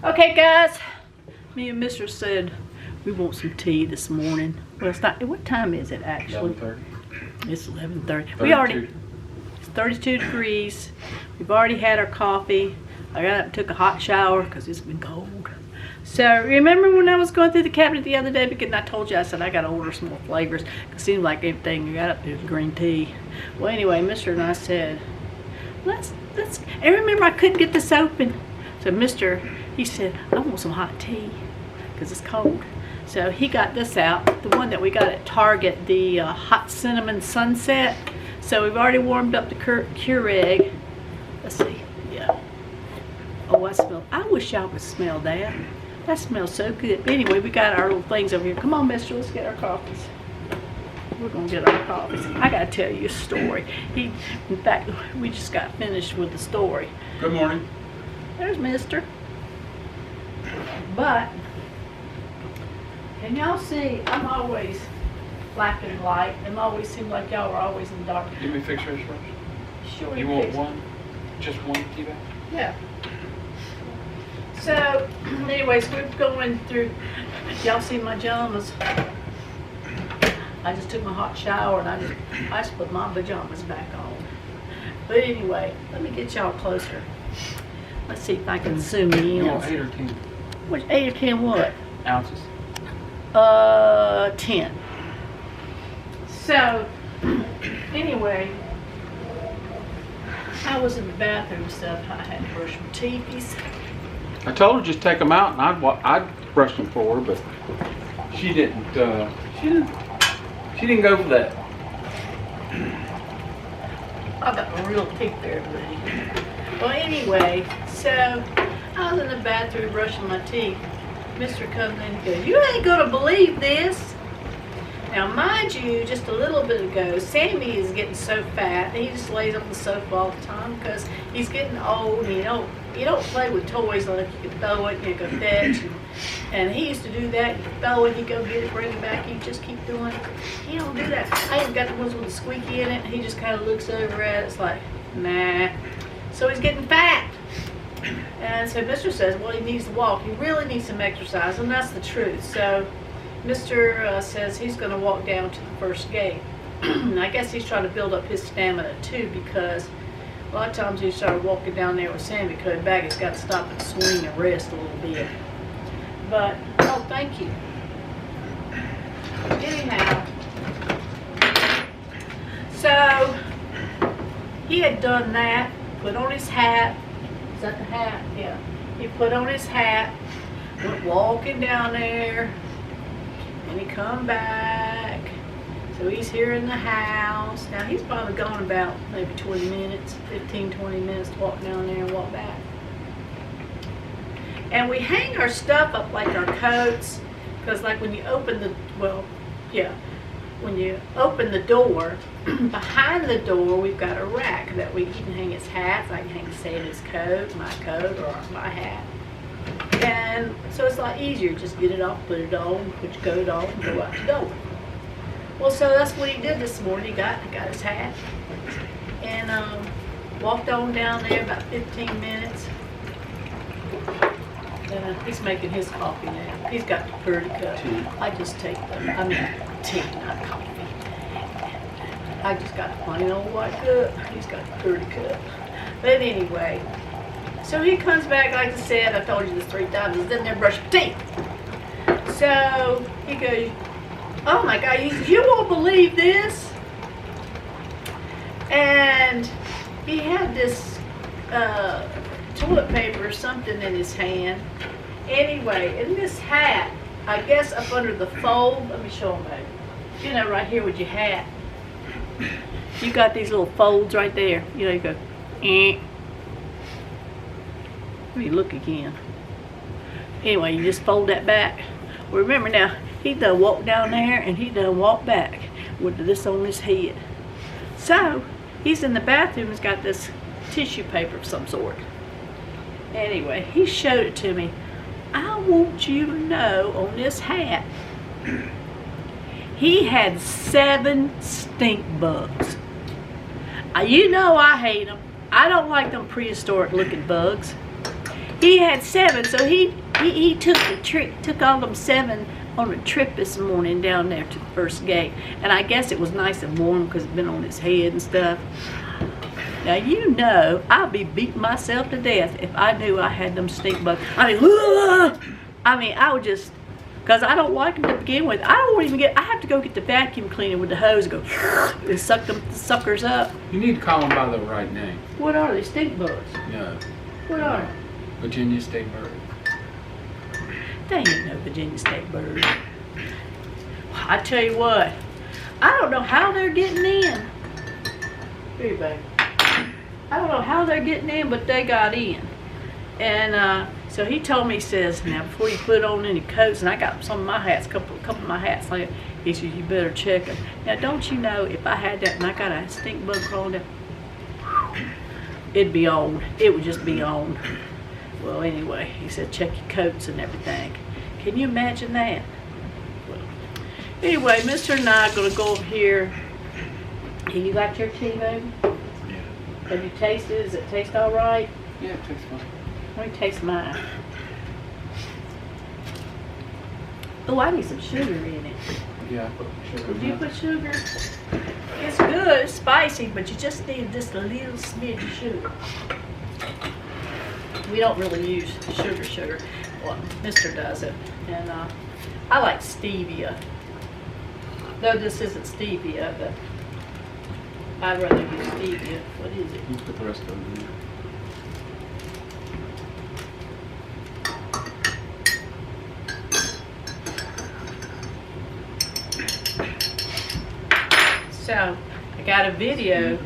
Okay, guys. Me and Mr. said we want some tea this morning. Well, it's not. What time is it actually? 11:30. It's 11:30. We already. It's 32 degrees. We've already had our coffee. I got up and took a hot shower because it's been cold. So remember when I was going through the cabinet the other day, because I told you I said I got to order some more flavors. It seemed like everything you got up there was green tea. Well, anyway, Mr. and I said, let's. And remember, I couldn't get this open. So Mr. He said, I want some hot tea because it's cold. So he got this out, the one that we got at Target, the hot cinnamon sunset. So we've already warmed up the Keurig. Let's see, yeah. Oh, I wish y'all could smell that. That smells so good. But anyway, we got our little things over here. Come on, mister, let's get our coffees. We're gonna get our coffees. I gotta tell you a story. In fact, we just got finished with the story. Good morning. There's mister. But, can y'all see, I'm always black and light, and always seem like y'all are always in dark. Give me fix yours first. Sure. You want one? Just one tea bag? Yeah. So, anyways, we're going through, y'all see my pajamas. I just took my hot shower and I just put my pajamas back on. But anyway, let me get y'all closer. Let's see if I can zoom in. You want 8 or 10? Which 8 or 10 what? Ounces. 10. So, anyway, I was in the bathroom and stuff. I had to brush my teethies. I told her just take them out and I'd brush them for her, but she didn't. She didn't go for that. I got real teeth there, buddy. Well, anyway, so I was in the bathroom brushing my teeth. Mr. comes in and goes, "You ain't gonna believe this." Now, mind you, just a little bit ago, Sammy is getting so fat, and he just lays on the sofa all the time because he's getting old. And you don't play with toys like you can throw it, you can fetch, and he used to do that. You can throw it, you go get it, bring it back. You just keep doing it. He don't do that. I even got the ones with the squeaky in it. He just kind of looks over at it. It's like, nah. So he's getting fat. And so Mr. says, well, he needs to walk. He really needs some exercise, and that's the truth. So Mr. Says he's going to walk down to the first gate. I guess he's trying to build up his stamina too, because a lot of times he started walking down there with Sammy coming back. He's got to stop and swing and rest a little bit. But, oh, thank you. Anyhow, so he had done that, put on his hat. Is that the hat? Yeah. He put on his hat, went walking down there, and he come back. So he's here in the house. Now he's probably gone about maybe 20 minutes, 15, 20 minutes to walk down there and walk back. And we hang our stuff up like our coats, because like when you open the, when you open the door, behind the door we've got a rack that we can hang his hats. I can hang Sandy's coat, my coat, or my hat. And so it's a lot easier. Just get it off, put it on, put your coat on, and go out the door. Well, so that's what he did this morning. He got his hat and walked on down there about 15 minutes. And he's making his coffee now. He's got the pretty cup. I just take tea, not coffee. I just got the plain old white cup. He's got the pretty cup. But anyway, so he comes back, like I said, I told you this 3 times, he's in there brushing teeth. So he goes, oh my God, you won't believe this. And he had this toilet paper or something in his hand. Anyway, in this hat, I guess up under the fold, let me show him back. You know, right here with your hat, you got these little folds right there. You know, you go, eh. Let me look again. Anyway, you just fold that back. Well, remember now, he done walked down there and he done walked back with this on his head. So, he's in the bathroom, he's got this tissue paper of some sort. Anyway, he showed it to me. I want you to know on this hat, he had 7 stink bugs. You know I hate them. I don't like them prehistoric looking bugs. He had 7, so he took all them 7 on a trip this morning down there to the first gate. And I guess it was nice and warm because it's been on his head and stuff. Now, you know, I'd be beating myself to death if I knew I had them stink bugs. I mean, I would just, because I don't like them to begin with. I have to go get the vacuum cleaner with the hose and go and suck them suckers up. You need to call them by the right name. What are they? Stink bugs? No. What are they? Virginia State Bird. They ain't no Virginia State bird. I tell you what, I don't know how they're getting in. Here, baby. I don't know how they're getting in, but they got in. And so he told me, he says, now before you put on any coats, and I got some of my hats, a couple of my hats, like, he says, you better check them. Now, don't you know, if I had that and I got a stink bug crawling down, it'd be on. It would just be on. Well, anyway, he said, check your coats and everything. Can you imagine that? Well, anyway, Mr. and I are going to go over here. You got your tea, baby? Yeah. Have you tasted it? Does it taste all right? Yeah, it tastes fine. Let me taste mine. Oh, I need some sugar in it. Yeah, I put sugar. Did you put sugar? It's good, it's spicy, but you just need just a little smidge of sugar. We don't really use sugar. Well, Mr. does it. And I like stevia. Though this isn't stevia, but I'd rather use stevia. What is it? You put the rest of them in. So, I got a video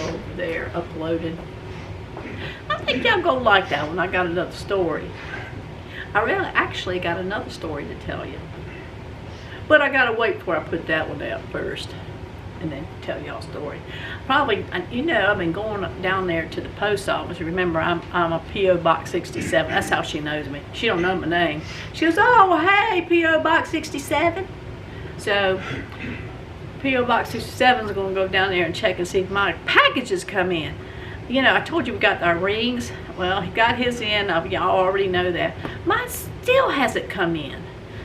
over there uploaded. I think y'all gonna like that one. I got another story. I really actually got another story to tell you. But I gotta wait before I put that one out first and then tell y'all a story. Probably, you know, I've been going down there to the post office. Remember, I'm a P.O. Box 67. That's how she knows me. She don't know my name. She goes, oh, hey, P.O. Box 67. So, P.O. Box 67 is going to go down there and check and see if my packages come in. You know, I told you we got our rings. Well, he got his in. Y'all already know that. Mine still hasn't come in.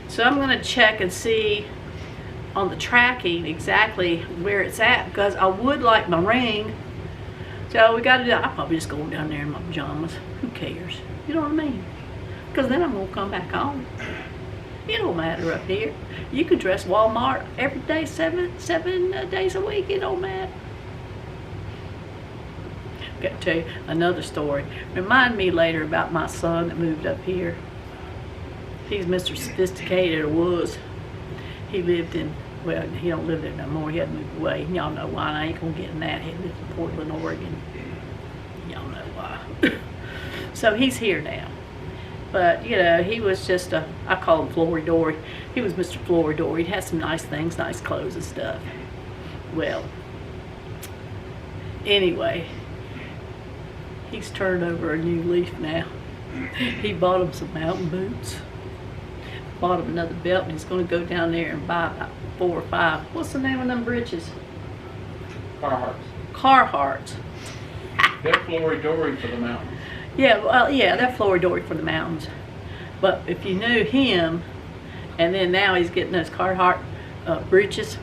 So I'm going to check and see on the tracking exactly where it's at, because I would like my ring. So we got to do that. I'll probably just go down there in my pajamas. Who cares? You know what I mean? Because then I'm going to come back home. It don't matter up here. You could dress Wal-Mart every day, seven days a week. It don't matter. Got to tell you another story. Remind me later about my son that moved up here. He's Mr. Sophisticated, or was. He lived in, well, he don't live there no more. He had moved away. Y'all know why. I ain't gonna get in that. He lives in Portland, Oregon. Y'all know why. So he's here now. But, you know, he was just I call him Flory-Dory. He was Mr. Flory-Dory. He had some nice things, nice clothes and stuff. Well, anyway, he's turned over a new leaf now. He bought him some mountain boots. Bought him another belt, and he's going to go down there and buy about 4 or 5. What's the name of them breeches? Carhartts. Carhartts. They're Flory-Dory for the mountains. Yeah, well, yeah, they're Flory-Dory for the mountains. But if you knew him, and then now he's getting those Carhartt breeches,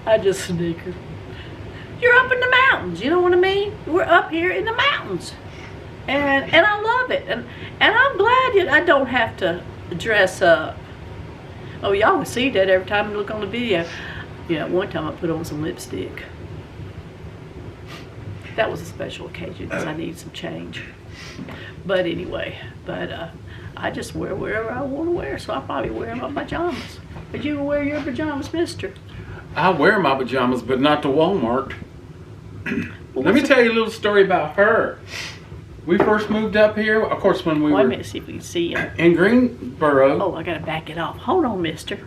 I just snickered. You're up in the mountains, you know what I mean? We're up here in the mountains. And I love it. And I'm glad I don't have to dress up. Oh, y'all can see that every time you look on the video. You know, one time I put on some lipstick. That was a special occasion because I needed some change. But anyway, I just wear whatever I want to wear, so I probably wear my pajamas. But you wear your pajamas, mister? I wear my pajamas, but not to Walmart. Well, Let me tell you a little story about her. We first moved up here, of course, when we wait a were minute, see if we can see you. in Greensboro. Oh, I gotta back it off. Hold on, mister.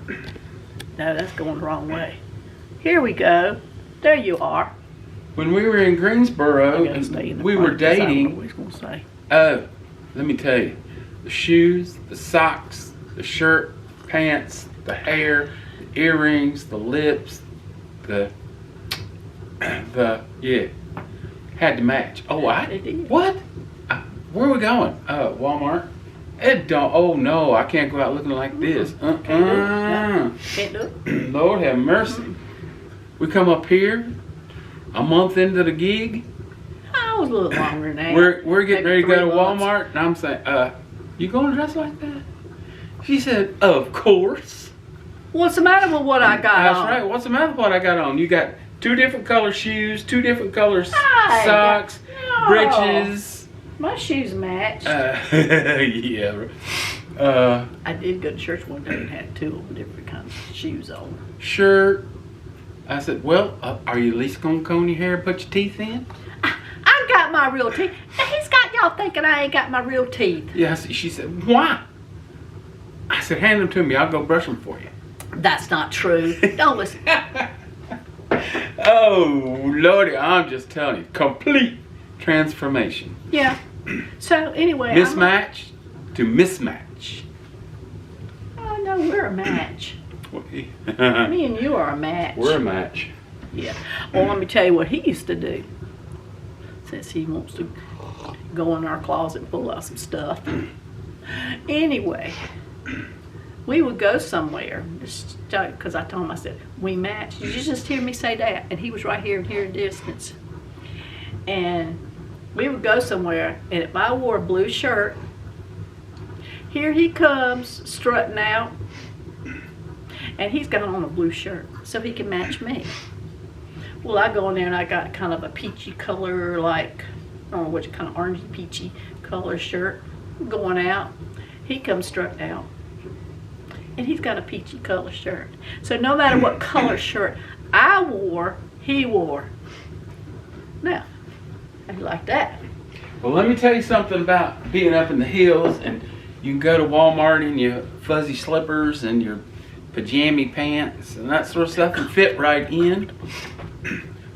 No, that's going the wrong way. Here we go. There you are. When we were in Greensboro, I gotta stay in the we front were 'cause I don't know dating. what he's gonna say. Oh, let me tell you, the shoes, the socks, the shirt, pants, the hair, the earrings, the lips, the yeah, had to match. Oh, It did. what? where are we going? Wal-Mart. It don't. Oh no, I can't go out looking like this. Can't do it. Lord have mercy. We come up here, a month into the gig. I was a little longer than that. We're getting Maybe ready to go to 3 months. Walmart, and I'm saying, you going to dress like that? She said, of course. What's the matter with what I got That's on? right. What's the matter with what I got on? You got 2 different color shoes, 2 different color I socks, got- no. breeches. My shoes matched. Yeah. I did go to church one day and had 2 of them different kinds of shoes on. Shirt. I said, well, are you at least going to comb your hair and put your teeth in? I got my real teeth. He's got y'all thinking I ain't got my real teeth. Yes. She said, why? I said, hand them to me. I'll go brush them for you. That's not true. Don't listen. Oh, Lordy, I'm just telling you. Complete transformation. Yeah. So anyway, Mismatch to mismatch. Oh no, we're a match. Me and you are a match. We're a match. Yeah. Well, let me tell you what he used to do. Since he wants to go in our closet and pull out some stuff. Anyway, we would go somewhere. Because I told him, I said, we match. Did you just hear me say that? And he was right here in distance. And we would go somewhere, and if I wore a blue shirt, here he comes strutting out, and he's got on a blue shirt, so he can match me. Well, I go in there and I got kind of a peachy color, like, I don't know what kind of orangey peachy color shirt going out. He comes strutting out, and he's got a peachy color shirt. So no matter what color shirt I wore, he wore. Now, how do you like that? Well, let me tell you something about being up in the hills, and you can go to Walmart in your fuzzy slippers and your pajama pants and that sort of stuff and fit right in.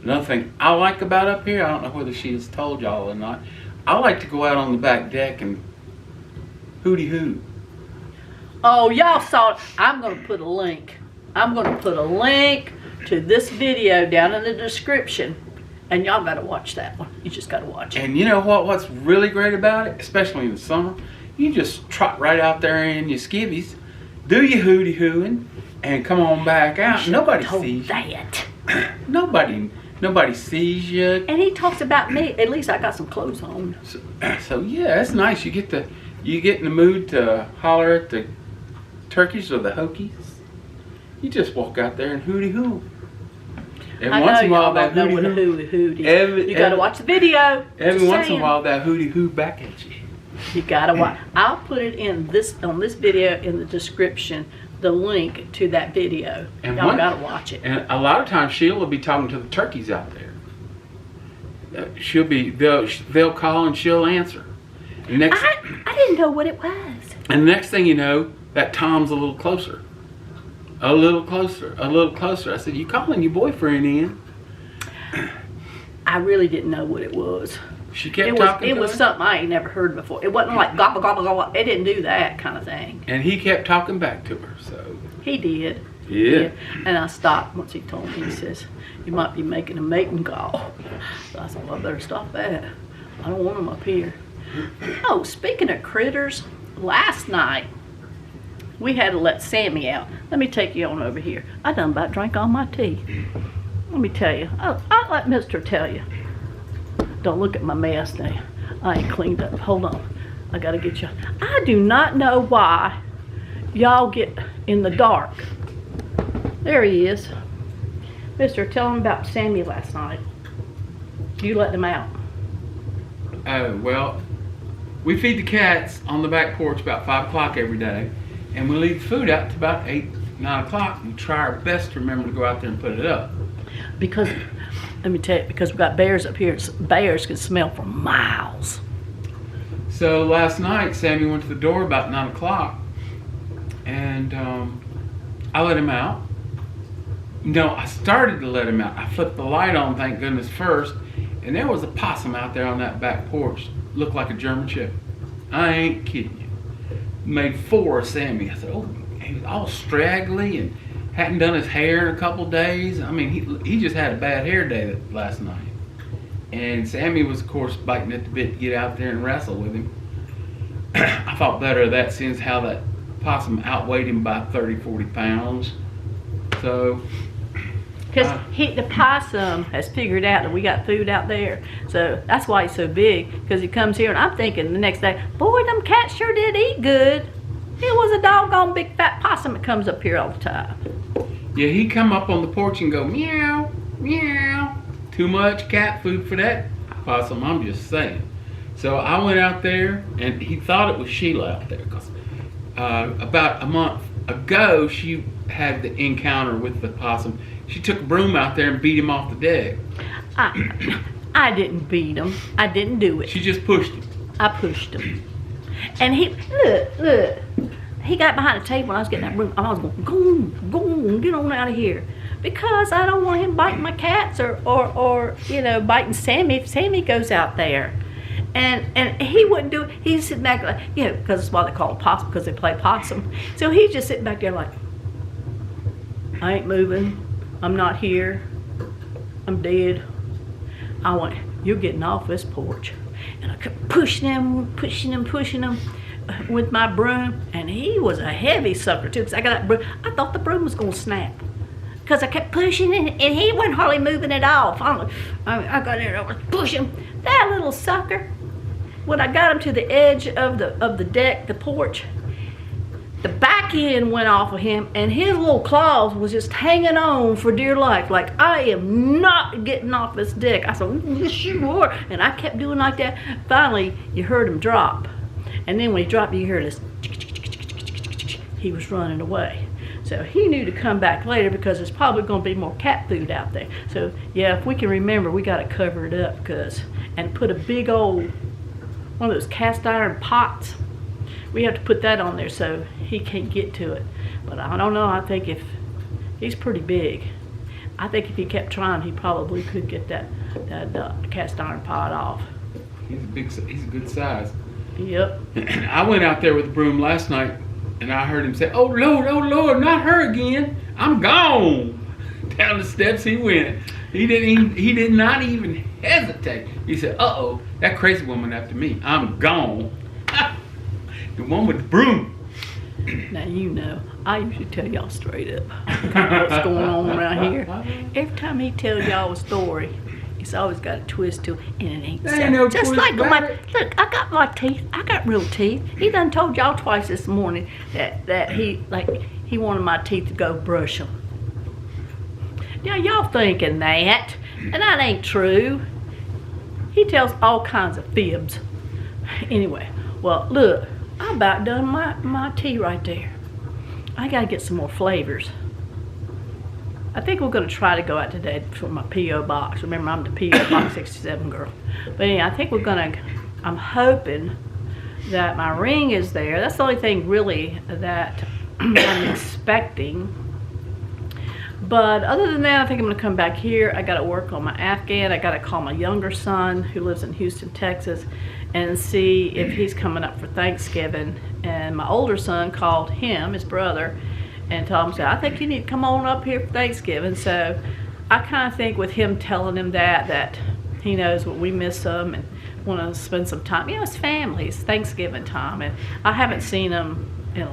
Another thing I like about up here, I don't know whether she has told y'all or not, I like to go out on the back deck and hootie hoo. Oh, y'all saw it. I'm going to put a link. I'm going to put a link to this video down in the description. And y'all got to watch that one. You just got to watch it. And you know what's really great about it, especially in the summer? You just trot right out there in your skivvies, do your hootie hooing, and come on back out. Nobody sees you. Nobody sees you. And he talks about me. At least I got some clothes on. So yeah, it's nice. You get in the mood to holler at the turkeys or the hokies. You just walk out there and hootie hoo. Every once in a while, that hootie hoo. You got to watch the video. Every once in a while, that hootie hoo back at you. You got to watch. I'll put it on this video in the description. The link to that video. And y'all got to watch it. And a lot of times, Sheila will be talking to the turkeys out there. They'll call and she'll answer. And I didn't know what it was. And the next thing you know, that Tom's a little closer. A little closer, a little closer. I said, you calling your boyfriend in? I really didn't know what it was. She kept talking to It was her? something I ain't never heard before. It wasn't like gobble, gobble, gobble. It didn't do that kind of thing. And he kept talking back to her, so. He did. Yeah. And I stopped once he told me. He says, you might be making a mating call. So I said, well, I better stop that. I don't want him up here. Oh, speaking of critters, last night, we had to let Sammy out. Let me take you on over here. I done about drank all my tea. Let me tell you. I'll let Mister tell you. Don't look at my mess now. I ain't cleaned up. Hold on. I gotta get you. I do not know why y'all get in the dark. There he is. Mister, tell him about Sammy last night. You let him out. Well, we feed the cats on the back porch about 5 o'clock every day. And we leave the food out to about 8, 9 o'clock. We try our best to remember to go out there and put it up. Because, let me tell you, because we've got bears up here. Bears can smell for miles. So last night, Sammy went to the door about 9 o'clock. And I let him out. No, I started to let him out. I flipped the light on, thank goodness, first. And there was a possum out there on that back porch. Looked like a German Shepherd. I ain't kidding you. Made 4 of Sammy. I said, oh, he was all straggly and hadn't done his hair in a couple days. I mean, he just had a bad hair day last night. And Sammy was, of course, biting at the bit to get out there and wrestle with him. I thought better of that since how that possum outweighed him by 30, 40 pounds. So... Because the possum has figured out that we got food out there. So that's why he's so big, because he comes here and I'm thinking the next day, boy, them cats sure did eat good. It was a doggone big fat possum that comes up here all the time. Yeah, he come up on the porch and go, meow, meow. Too much cat food for that possum, I'm just saying. So I went out there and he thought it was Sheila out there, because about a month ago she had the encounter with the possum. She took a broom out there and beat him off the deck. I didn't beat him. I didn't do it. She just pushed him. I pushed him. And he, look. He got behind the table and I was getting that broom. I was going, go, get on out of here. Because I don't want him biting my cats or biting Sammy if Sammy goes out there. And he wouldn't do it. He'd sit back like, because it's why they call it possum, because they play possum. So he's just sitting back there like, I ain't moving. I'm not here. I'm dead. You're getting off this porch. And I kept pushing him with my broom. And he was a heavy sucker too, because I got that broom. I thought the broom was gonna snap. Because I kept pushing it, and he wasn't hardly moving it off. I got in there, I was pushing that little sucker. When I got him to the edge of the deck, the porch, the back end went off of him, and his little claws was just hanging on for dear life. Like, I am not getting off this deck. I said, yes, you are. And I kept doing like that. Finally, you heard him drop. And then when he dropped, you heard this. He was running away. So he knew to come back later because there's probably going to be more cat food out there. So, yeah, if we can remember, we got to cover it up and put a big old, one of those cast iron pots. We have to put that on there so he can't get to it. But I don't know, I think if he's pretty big. I think if he kept trying, he probably could get that cast iron pot off. He's a good size. Yep. I went out there with the broom last night and I heard him say, oh Lord, not her again. I'm gone. Down the steps he went. He did not even hesitate. He said, uh-oh, that crazy woman after me. I'm gone. The one with the broom. Now I usually tell y'all straight up what's going on around here. Every time he tells y'all a story, it's always got a twist to it, and it ain't so. No just like look, I got my teeth. I got real teeth. He done told y'all twice this morning that he wanted my teeth to go brush them. Now y'all thinking that, and that ain't true. He tells all kinds of fibs. Anyway, well look. I about done my tea right there. I gotta get some more flavors. I think we're gonna try to go out today for my P.O. box. Remember, I'm the P.O. box 67 girl. But anyway, I think I'm hoping that my ring is there. That's the only thing really that I'm expecting. But other than that, I think I'm gonna come back here. I gotta work on my Afghan. I gotta call my younger son who lives in Houston, Texas, and see if he's coming up for Thanksgiving. And my older son called him, his brother, and told him, I think you need to come on up here for Thanksgiving. So I kind of think with him telling him that he knows what we miss him and want to spend some time. It's family, it's Thanksgiving time, and I haven't seen him in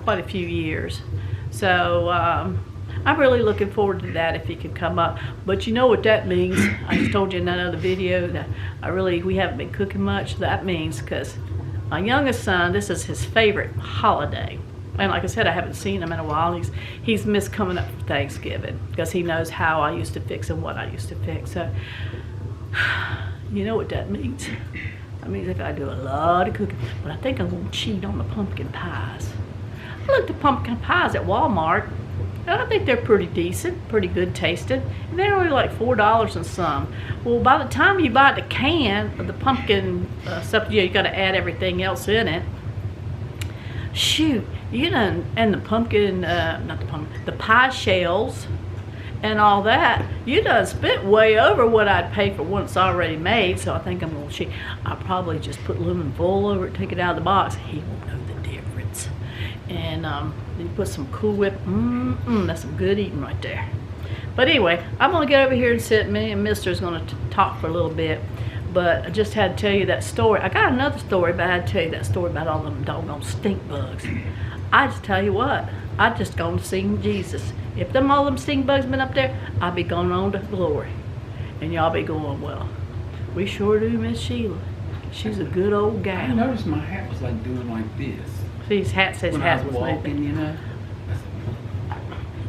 quite a few years. So I'm really looking forward to that if he can come up. But you know what that means. I just told you in that other video that we haven't been cooking much. That means because my youngest son, this is his favorite holiday. And like I said, I haven't seen him in a while. He's missed coming up for Thanksgiving because he knows how I used to fix and what I used to fix. So you know what that means. That means I gotta do a lot of cooking. But I think I'm gonna cheat on the pumpkin pies. I looked at pumpkin pies at Wal-Mart. I think they're pretty decent, pretty good tasting. And they're only like $4 and some. Well, by the time you buy the can of the pumpkin stuff, you got to add everything else in it. Shoot, and the pumpkin, the pie shells and all that, you done spent way over what I'd pay for one that's already made. So I think I'm gonna cheat. I'll probably just put lemon foil over it, take it out of the box. He won't know the difference. And then you put some Cool Whip. That's some good eating right there. But anyway, I'm gonna get over here and sit. Me and Mister's gonna talk for a little bit. But I just had to tell you that story. I got another story, but I had to tell you that story about all them doggone stink bugs. I just tell you what, I just gonna sing Jesus. If all them stink bugs been up there, I'll be going on to glory. And y'all be going, well, we sure do miss Sheila. She's a good old gal. I noticed my hat was like doing like this. See, his hat says when hat I was was walking, moving. you know.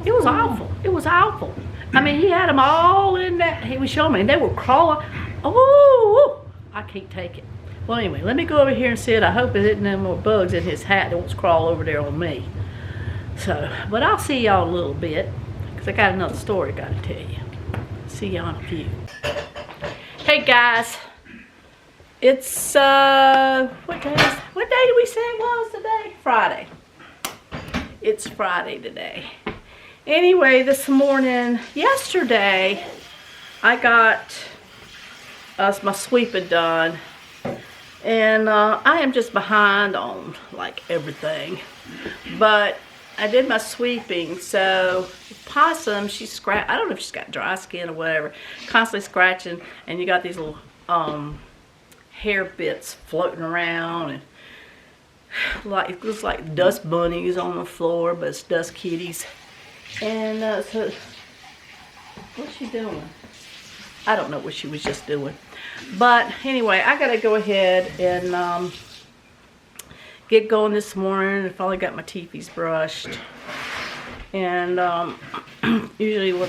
It was awful. It was awful. I mean, he had them all in that. He was showing me, and they were crawling. Oh, I can't take it. Well, anyway, let me go over here and sit. I hope there isn't no more bugs in his hat that wants to crawl over there on me. So, but I'll see y'all a little bit, because I got another story I got to tell you. See y'all in a few. Hey guys, it's what day did we say it was today? Friday. It's Friday today. Anyway, this morning, yesterday, I got my sweeping done, and I am just behind on like everything, but I did my sweeping. So Possum, I don't know if she's got dry skin or whatever, constantly scratching, and you got these little hair bits floating around, and like it looks like dust bunnies on the floor, but it's dust kitties. And so what's she doing? I don't know what she was just doing. But anyway, I gotta go ahead and get going this morning. I finally got my teepees brushed. And usually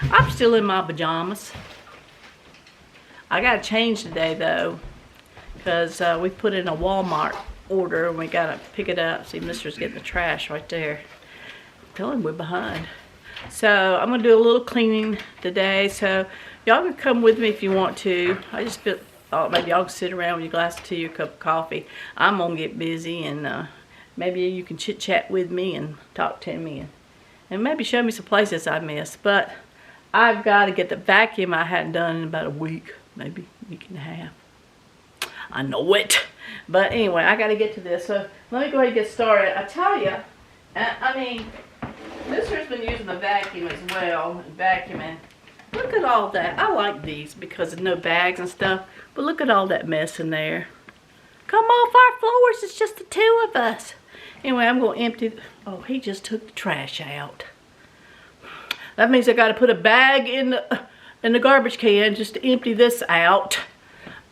I'm still in my pajamas. I gotta change today though, because we put in a Wal-Mart order and we gotta pick it up. See, Mister's getting the trash right there. Tell him we're behind. So I'm gonna do a little cleaning today. So y'all can come with me if you want to. I just thought maybe y'all can sit around with your glass of tea or cup of coffee. I'm gonna get busy, and maybe you can chit chat with me and talk to me, and maybe show me some places I missed. But I've got to get the vacuum I hadn't done in about a week, maybe a week and a half. I know it. But anyway, I got to get to this. So let me go ahead and get started. I tell you, I mean, Mister's been using the vacuum as well, vacuuming. Look at all that. I like these because of no bags and stuff, but look at all that mess in there. Come off our floors, it's just the two of us. Anyway, I'm going to empty, oh, he just took the trash out. That means I got to put a bag in the garbage can just to empty this out.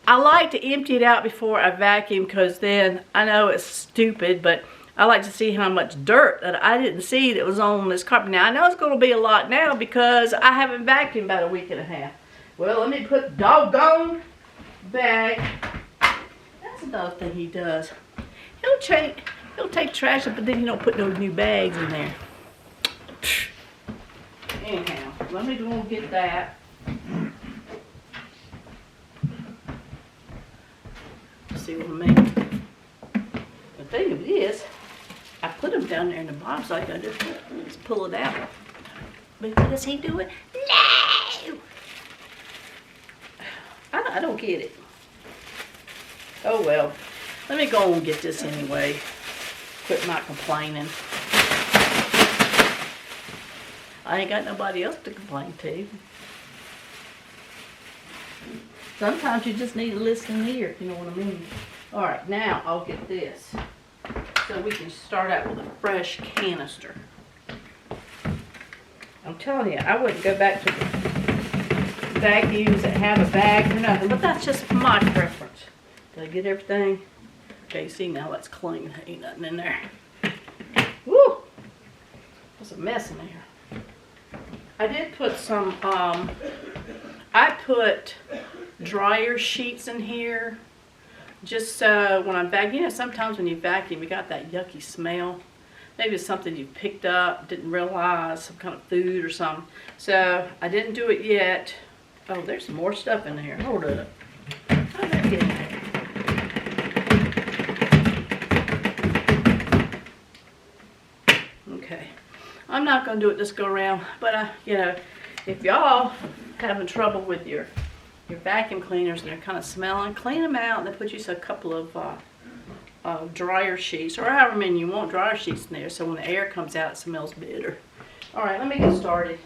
I like to empty it out before I vacuum, because then, I know it's stupid, but I like to see how much dirt that I didn't see that was on this carpet. Now, I know it's going to be a lot now because I haven't vacuumed about a week and a half. Well, let me put the doggone bag. That's another thing he does. He'll take trash up, but then he don't put no new bags in there. Anyhow, let me go and get that. See what I mean? The thing of it is, I put them down there in the bottom, so I can just pull it out. But what does he do it? No! I don't get it. Oh well. Let me go and get this anyway. Quit my complaining. I ain't got nobody else to complain to. Sometimes you just need to listen here, if you know what I mean. Alright, now I'll get this. So we can start out with a fresh canister. I'm telling you, I wouldn't go back to the vacuums that have a bag or nothing, but that's just my preference. Did I get everything? Okay, see, now that's clean. Ain't nothing in there. Woo! There's a mess in there. I did put some, I put dryer sheets in here. Just so when I'm vacuuming, you know, sometimes when you vacuum, you got that yucky smell. Maybe it's something you picked up, didn't realize, some kind of food or something. So I didn't do it yet. Oh, there's some more stuff in here. Hold up. How did that get in there? Okay. I'm not going to do it this go around, but you know, if y'all having trouble with your vacuum cleaners and they're kind of smelling, clean them out and then put you a couple of dryer sheets, or however many you want dryer sheets in there, so when the air comes out it smells better. Alright, let me get started.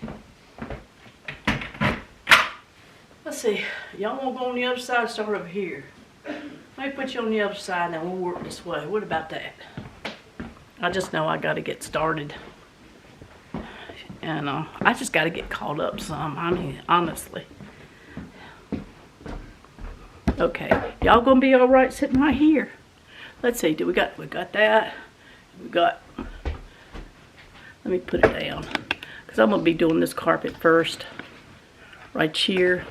let's see. Y'all want to go on the other side or start over here? Let me put you on the other side and we'll work this way. What about that? I just know I got to get started. And I just got to get caught up some. I mean, honestly. Okay. Y'all going to be all right sitting right here? Let's see. We got that. We got... Let me put it down. Because I'm going to be doing this carpet first. Right here.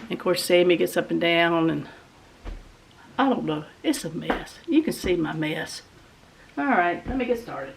And of course, Sammy gets up and down and... I don't know. It's a mess. You can see my mess. Alright, let me get started.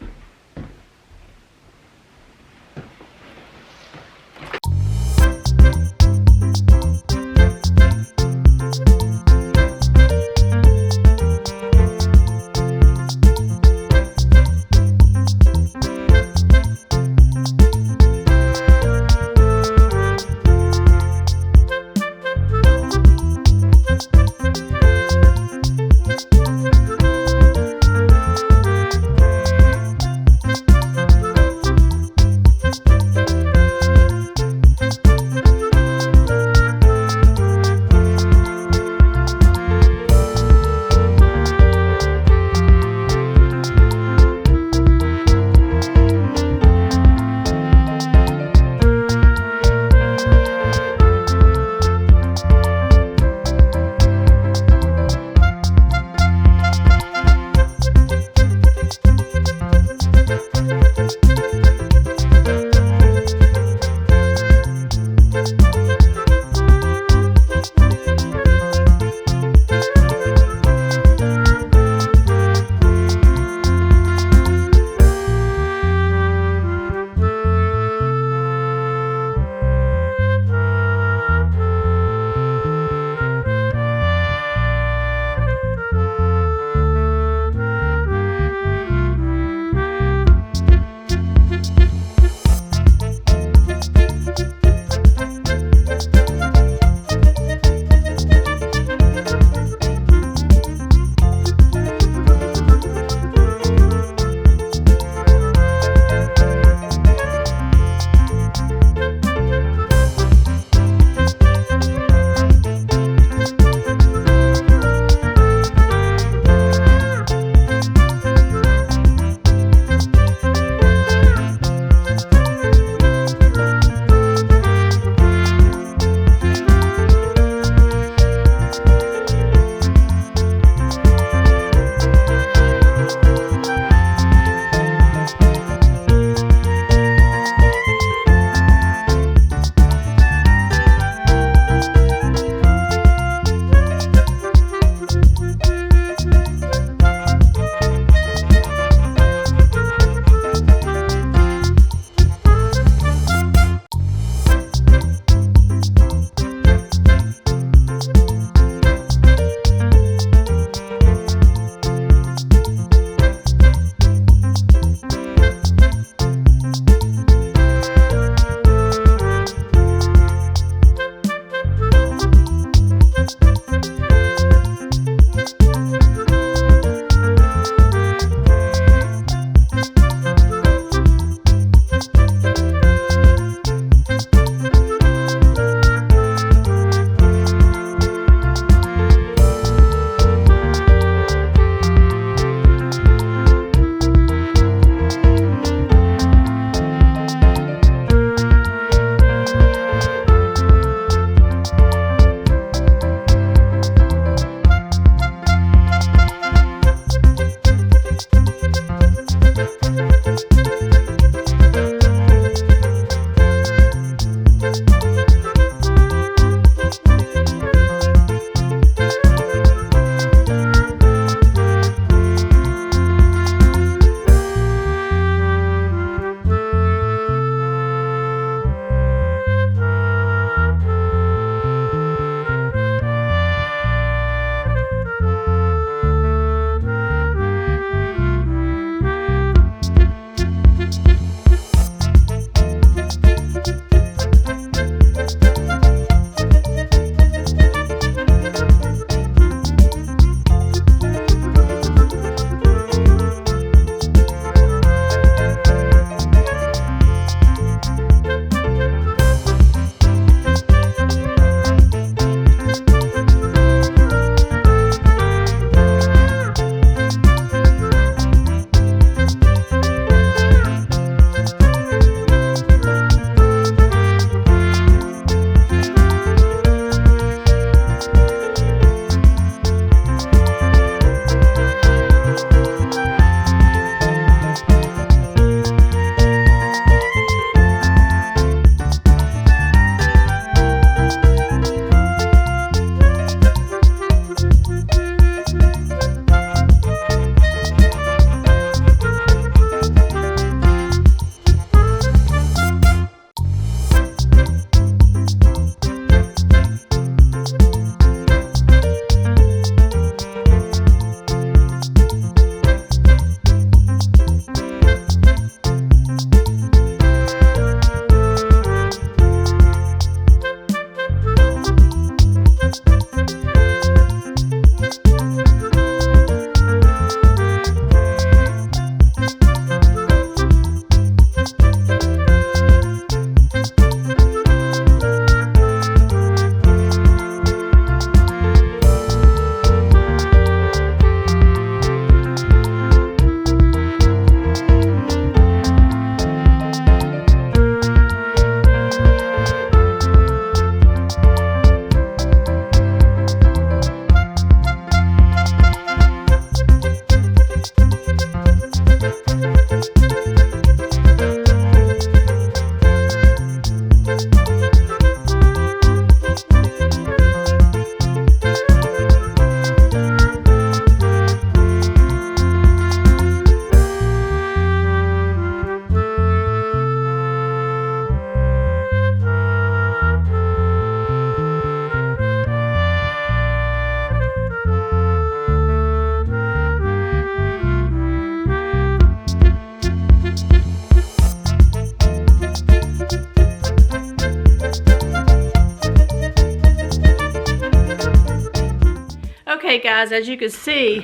Okay, guys, as you can see,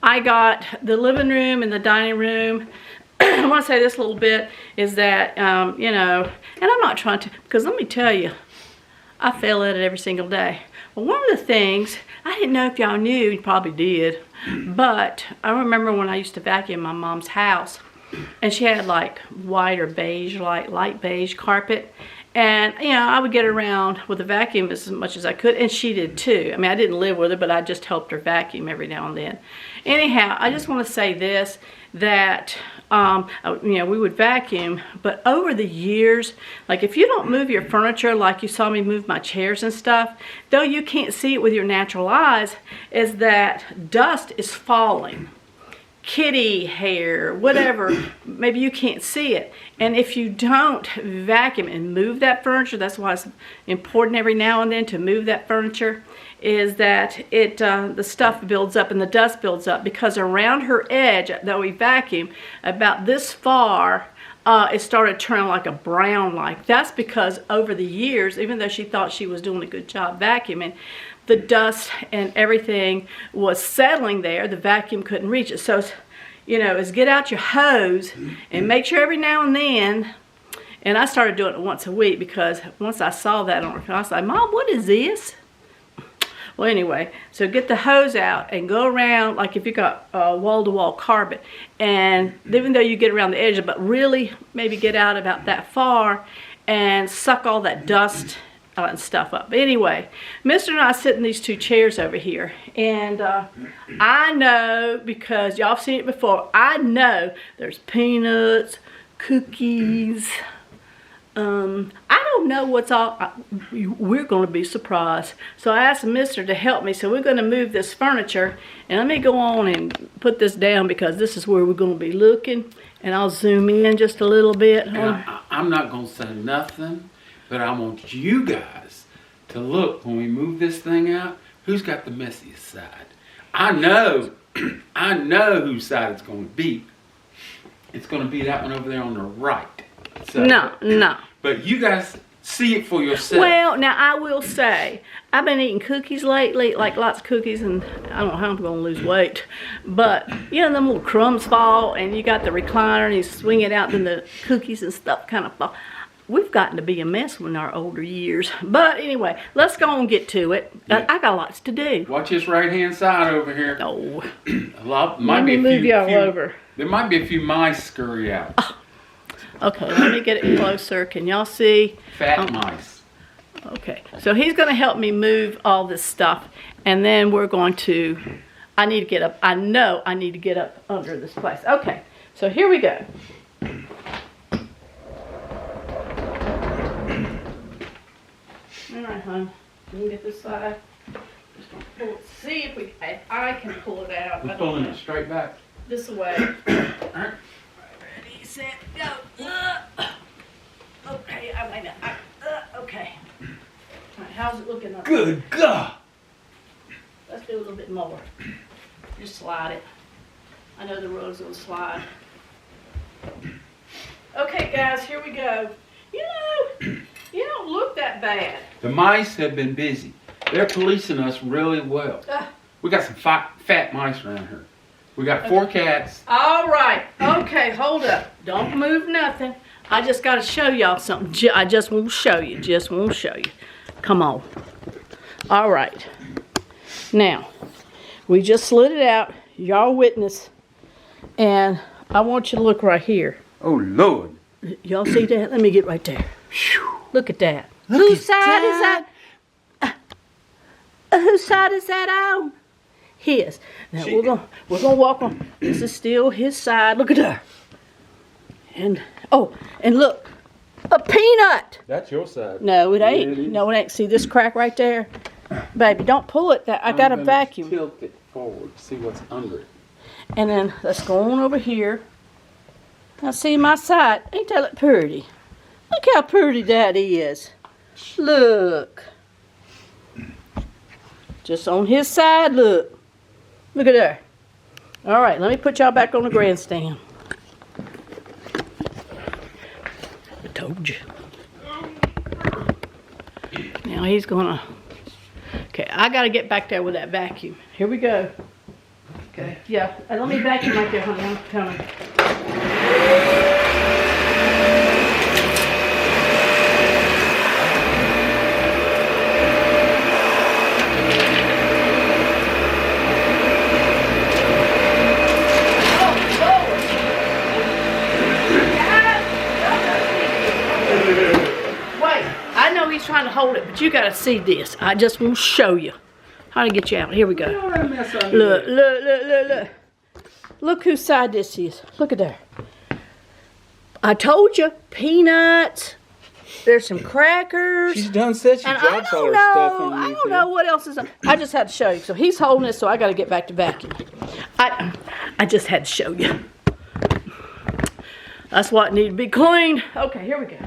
I got the living room and the dining room. I want to say this a little bit is that, you know, and I'm not trying to, because let me tell you, I fail at it every single day. But one of the things, I didn't know if y'all knew, you probably did, but I remember when I used to vacuum my mom's house, and she had like white or beige, like light beige carpet. And, you know, I would get around with the vacuum as much as I could, and she did too. I mean, I didn't live with her, but I just helped her vacuum every now and then. Anyhow, I just want to say this, that, you know, we would vacuum, but over the years, like if you don't move your furniture like you saw me move my chairs and stuff, though you can't see it with your natural eyes, is that dust is falling. Kitty hair, whatever, maybe you can't see it. And if you don't vacuum and move that furniture, that's why it's important every now and then to move that furniture, is that it the stuff builds up and the dust builds up, because around her edge that we vacuum about this far, it started turning like a brown like. That's because over the years, even though she thought she was doing a good job vacuuming, the dust and everything was settling there. The vacuum couldn't reach it. So, you know, is get out your hose and make sure every now and then, and I started doing it once a week, because once I saw that on her, I was like, Mom, what is this? Well, anyway, so get the hose out and go around, like if you got wall-to-wall carpet, and even though you get around the edge, but really maybe get out about that far and suck all that dust and stuff up. But anyway, Mr. and I sit in these two chairs over here, and I know, because y'all have seen it before, I know there's peanuts, cookies, I don't know what's all, we're going to be surprised. So I asked Mr. to help me, so we're going to move this furniture, and let me go on and put this down, because this is where we're going to be looking, and I'll zoom in just a little bit. I'm not going to say nothing, but I want you guys to look when we move this thing out, who's got the messiest side. I know whose side it's going to be. It's going to be that one over there on the right. So, no. But you guys see it for yourself. Well, now I will say, I've been eating cookies lately, like lots of cookies, and I don't know how I'm going to lose weight. But, you know, them little crumbs fall, and you got the recliner, and you swing it out, and the cookies and stuff kind of fall. We've gotten to be a mess in our older years. But anyway, let's go and get to it. Yeah. I got lots to do. Watch this right-hand side over here. Oh. Let me move y'all over. There might be a few mice scurry out. Okay, let me get it closer. Can y'all see? Fat mice. Okay, so he's going to help me move all this stuff, and then we're going to, I need to get up. I know I need to get up under this place. Okay, so here we go. All right, hon. Can you get this side? Just gonna pull it. See if I can pull it out. We're pulling it straight back. This way. All right. Ready, set, go. Okay, I might not. Okay. All right, how's it looking up? Good God. Let's do a little bit more. Just slide it. I know the rug's gonna slide. Okay, guys, here we go. You know, you don't look that bad. The mice have been busy. They're policing us really well. We got some fat mice around here. We got 4 cats. All right. Okay, hold up. Don't move nothing. I just got to show y'all something. I just want to show you. Just want to show you. Come on. All right. Now, we just slid it out. Y'all witness. And I want you to look right here. Oh, Lord. Y'all see that? Let me get right there. Look at that. Whose side is that? Whose side is that on? His. Now we're gonna walk on. This is still his side. Look at her. And and look, a peanut. That's your side. No, it ain't. Really? No, it ain't. See this crack right there, baby? Don't pull it. I got a vacuum. Tilt it forward. See what's under it. And then let's go on over here. Now see my side. Ain't that look pretty? Look how pretty that is. Look. Just on his side, look. Look at there. All right, let me put y'all back on the grandstand. I told you. Now he's gonna Okay, I gotta get back there with that vacuum. Here we go. Okay, yeah, let me vacuum right there, honey. I'm coming. I know he's trying to hold it, but you gotta see this. I just want to show you how to get you out. Here we go. Look. Look whose side this is. Look at there. I told you, peanuts. There's some crackers. She's done said she drops all her stuff on I don't know what else is. I just had to show you. So he's holding it, so I got to get back to vacuum. I just had to show you. That's what needed to be cleaned. Okay, here we go.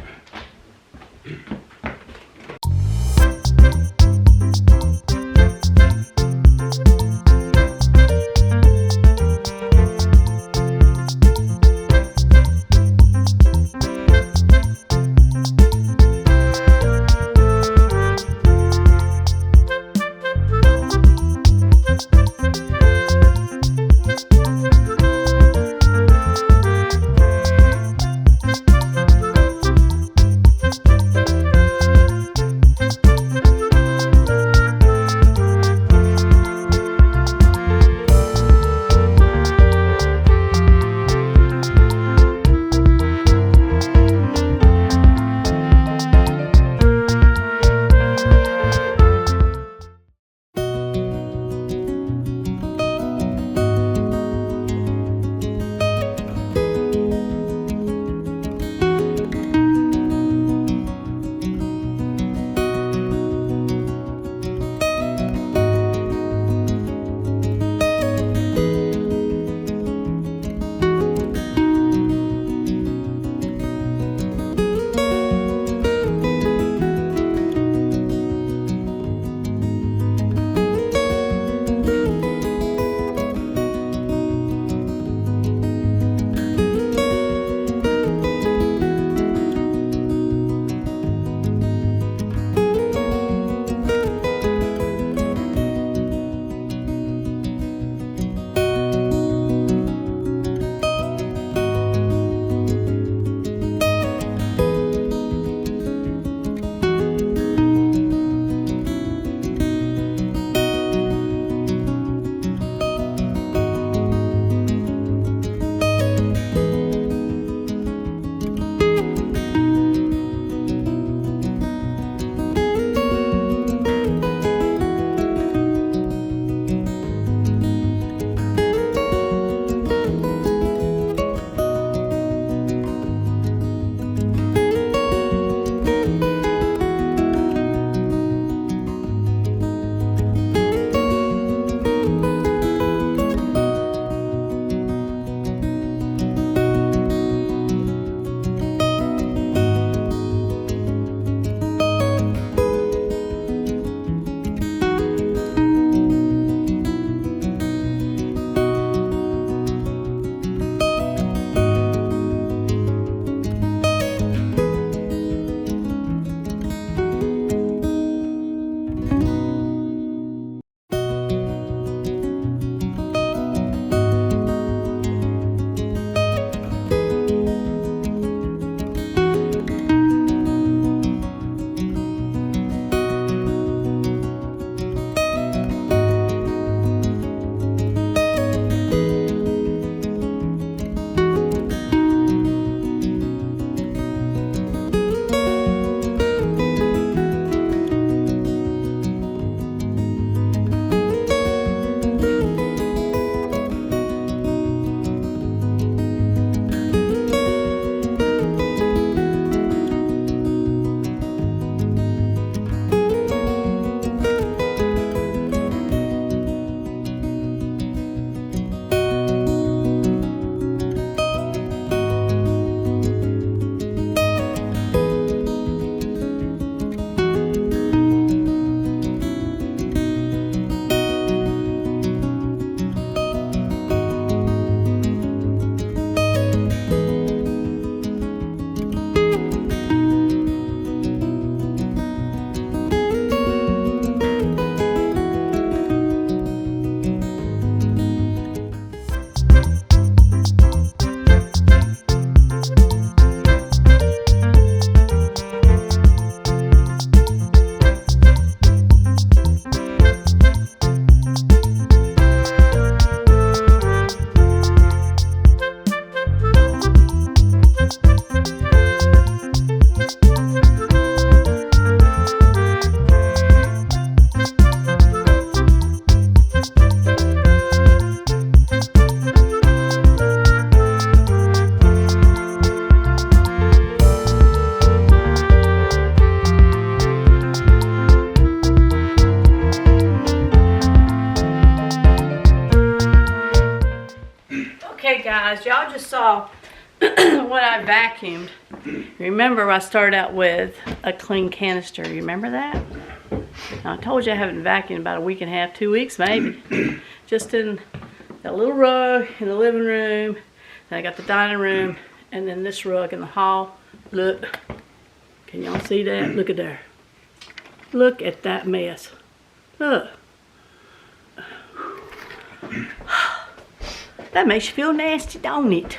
guys, y'all just saw what I vacuumed. Remember, I started out with a clean canister. You remember that? Now, I told you I haven't vacuumed about a week and a half, 2 weeks maybe. Just in that little rug in the living room. Then I got the dining room, and then this rug in the hall. Look, can y'all see that? Look at there. Look at that mess. Look. That makes you feel nasty, don't it?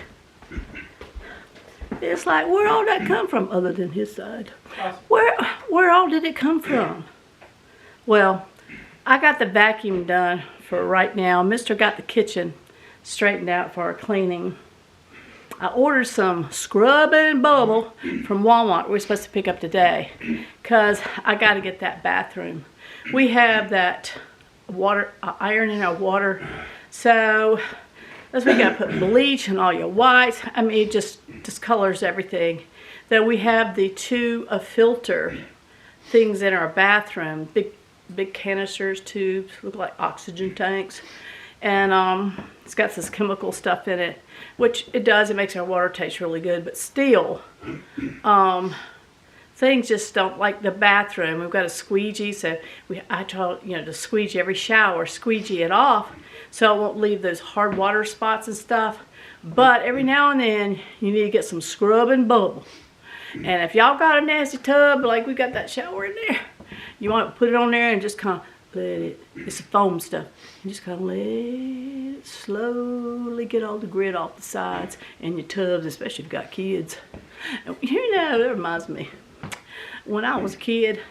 It's like, where all that come from other than his side? Where all did it come from? Well, I got the vacuum done for right now. Mr. got the kitchen straightened out for our cleaning. I ordered some scrub and bubble from Wal-Mart. We're supposed to pick up today because I got to get that bathroom. We have that water iron in our water, so we got to put bleach and all your whites. I mean, it just discolors everything. Then we have the two filter things in our bathroom, big canisters, tubes, look like oxygen tanks, and it's got this chemical stuff in it, which it does. It makes our water taste really good, but still, things just don't like the bathroom. We've got a squeegee, so I try, to squeegee every shower, squeegee it off, so it won't leave those hard water spots and stuff. But every now and then, you need to get some scrub and bubble. And if y'all got a nasty tub, like we got that shower in there, you want to put it on there and just kind of let it, it's the foam stuff, and just kind of let it slowly get all the grit off the sides and your tubs, especially if you've got kids. And, that reminds me, when I was a kid,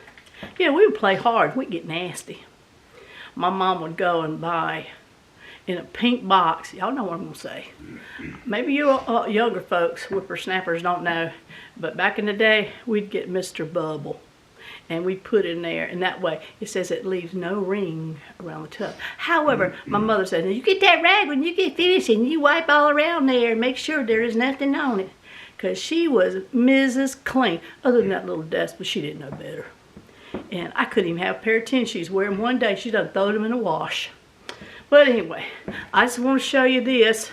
we would play hard, we'd get nasty. My mom would go and buy in a pink box, y'all know what I'm going to say. Maybe you younger folks, whippersnappers, don't know, but back in the day, we'd get Mr. Bubble, and we'd put it in there, and that way, it says it leaves no ring around the tub. However, my mother said, you get that rag when you get finished, and you wipe all around there, and make sure there is nothing on it, because she was Mrs. Clean, other than that little dust, but she didn't know better. And I couldn't even have a pair of tennis shoes. Wear them one day, she done throw them in the wash. But anyway, I just want to show you this,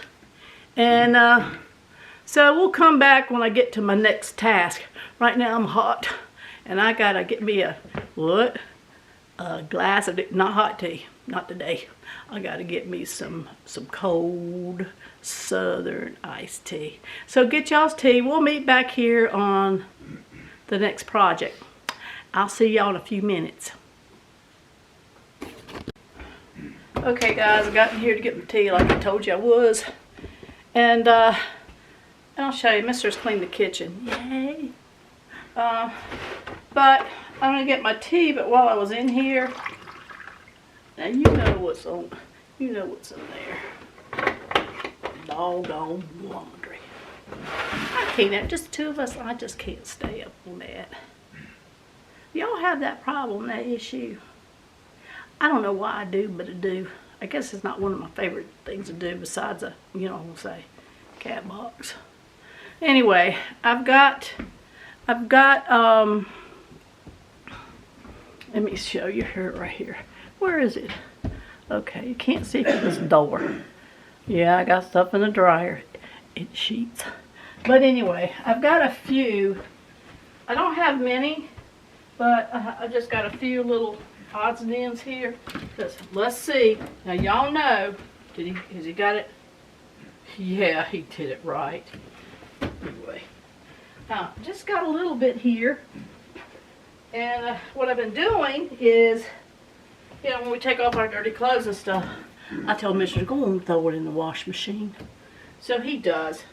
and so we'll come back when I get to my next task. Right now I'm hot, and I gotta get me a glass of not hot tea, not today. I gotta get me some cold Southern iced tea. So get y'all's tea. We'll meet back here on the next project. I'll see y'all in a few minutes. Okay guys, I got in here to get my tea like I told you I was. And I'll show you, Mister's cleaned the kitchen. Yay. But I'm gonna get my tea, but while I was in here, now you know what's in there. Doggone laundry. I can't, just the two of us, I just can't stay up on that. Y'all have that problem, that issue? I don't know why I do, but I do. I guess it's not one of my favorite things to do besides a, we'll say, cat box. Anyway, I've got, let me show you her right here. Where is it? Okay, you can't see through this door. Yeah, I got stuff in the dryer. It sheets. But anyway, I've got a few. I don't have many, but I just got a few little odds and ends here. Let's see. Now y'all know, has he got it? Yeah, he did it right. Anyway, just got a little bit here. And what I've been doing is, when we take off our dirty clothes and stuff, I tell Mr. go on and throw it in the wash machine. So he does,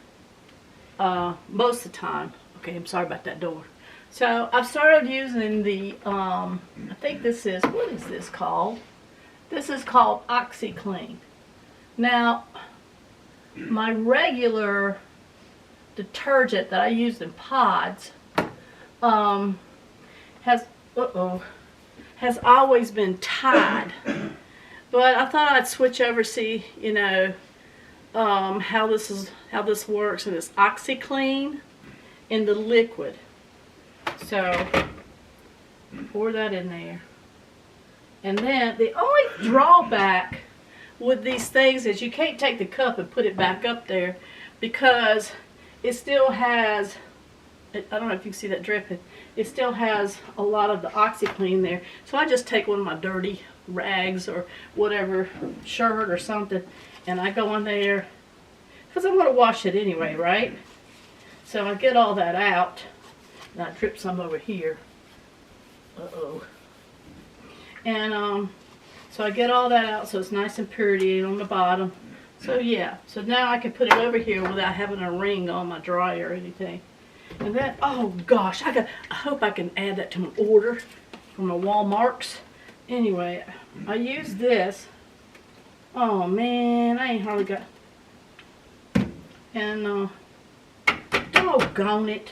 most of the time. Okay, I'm sorry about that door. So I've started using the, I think this is, what is this called? This is called OxyClean. Now, my regular detergent that I use in pods has always been Tide. But I thought I'd switch over, see, how this works, and it's OxyClean in the liquid. So pour that in there. And then the only drawback with these things is you can't take the cup and put it back up there, because it still has, I don't know if you can see that dripping, it still has a lot of the OxyClean there. So I just take one of my dirty rags or whatever, shirt or something, and I go in there, because I'm going to wash it anyway, right? So I get all that out, and I drip some over here. Uh-oh. And so I get all that out so it's nice and pretty on the bottom. So yeah, so now I can put it over here without having a ring on my dryer or anything. And then, oh gosh, I hope I can add that to my order from the Wal-Marts. Anyway, I use this. Oh man, I ain't hardly got. And doggone it.